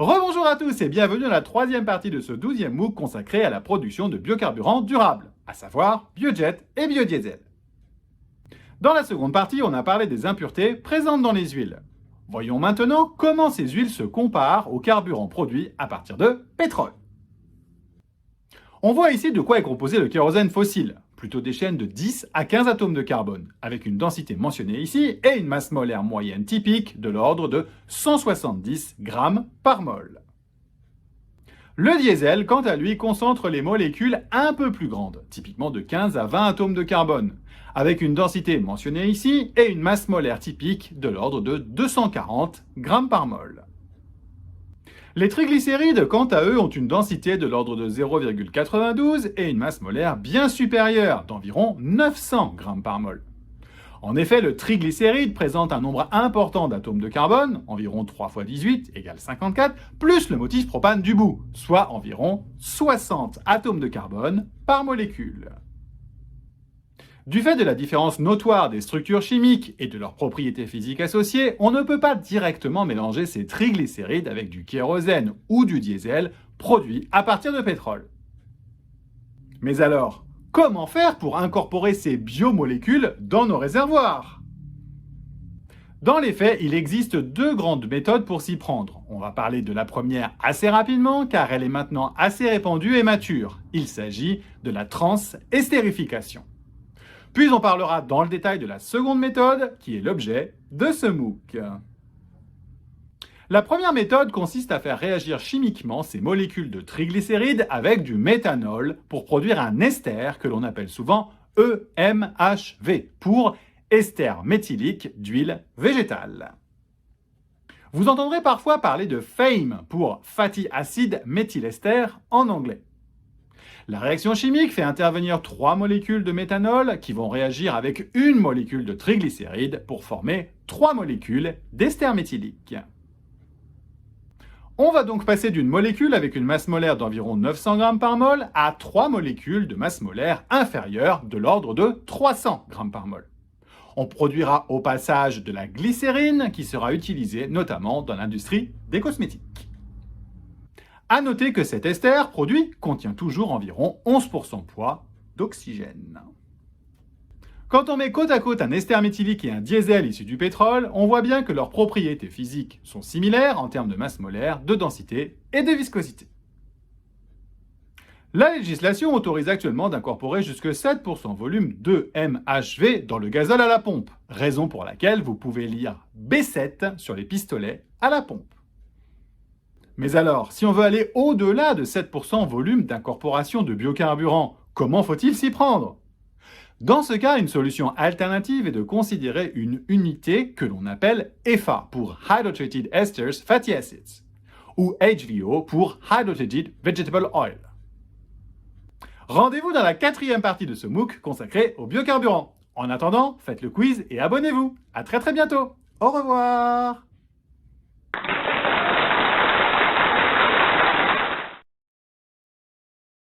Rebonjour à tous et bienvenue dans la troisième partie de ce 12e MOOC consacré à la production de biocarburants durables, à savoir biojet et biodiesel. Dans la seconde partie, on a parlé des impuretés présentes dans les huiles. Voyons maintenant comment ces huiles se comparent aux carburants produits à partir de pétrole. On voit ici de quoi est composé le kérosène fossile, plutôt des chaînes de 10 à 15 atomes de carbone, avec une densité mentionnée ici et une masse molaire moyenne typique de l'ordre de 170 grammes par mol. Le diesel, quant à lui, concentre les molécules un peu plus grandes, typiquement de 15 à 20 atomes de carbone, avec une densité mentionnée ici et une masse molaire typique de l'ordre de 240 grammes par mol. Les triglycérides, quant à eux, ont une densité de l'ordre de 0,92 et une masse molaire bien supérieure, d'environ 900 grammes par mol. En effet, le triglycéride présente un nombre important d'atomes de carbone, environ 3 fois 18 égale 54, plus le motif propane du bout, soit environ 60 atomes de carbone par molécule. Du fait de la différence notoire des structures chimiques et de leurs propriétés physiques associées, on ne peut pas directement mélanger ces triglycérides avec du kérosène ou du diesel produit à partir de pétrole. Mais alors, comment faire pour incorporer ces biomolécules dans nos réservoirs? Dans les faits, il existe deux grandes méthodes pour s'y prendre. On va parler de la première assez rapidement car elle est maintenant assez répandue et mature. Il s'agit de la transestérification. Puis on parlera dans le détail de la seconde méthode, qui est l'objet de ce MOOC. La première méthode consiste à faire réagir chimiquement ces molécules de triglycérides avec du méthanol pour produire un ester que l'on appelle souvent EMHV, pour ester méthylique d'huile végétale. Vous entendrez parfois parler de FAME pour Fatty Acid Methylester en anglais. La réaction chimique fait intervenir 3 molécules de méthanol qui vont réagir avec une molécule de triglycéride pour former 3 molécules d'ester méthylique. On va donc passer d'une molécule avec une masse molaire d'environ 900 grammes par mol à 3 molécules de masse molaire inférieure de l'ordre de 300 grammes par mol. On produira au passage de la glycérine qui sera utilisée notamment dans l'industrie des cosmétiques. À noter que cet ester produit contient toujours environ 11% poids d'oxygène. Quand on met côte à côte un ester méthylique et un diesel issu du pétrole, on voit bien que leurs propriétés physiques sont similaires en termes de masse molaire, de densité et de viscosité. La législation autorise actuellement d'incorporer jusque 7% volume de MHV dans le gazole à la pompe, raison pour laquelle vous pouvez lire B7 sur les pistolets à la pompe. Mais alors, si on veut aller au-delà de 7% volume d'incorporation de biocarburants, comment faut-il s'y prendre? Dans ce cas, une solution alternative est de considérer une unité que l'on appelle HEFA pour Hydrotreated Esters Fatty Acids, ou HVO pour Hydrotreated Vegetable Oil. Rendez-vous dans la quatrième partie de ce MOOC consacré aux biocarburants. En attendant, faites le quiz et abonnez-vous. À très bientôt. Au revoir.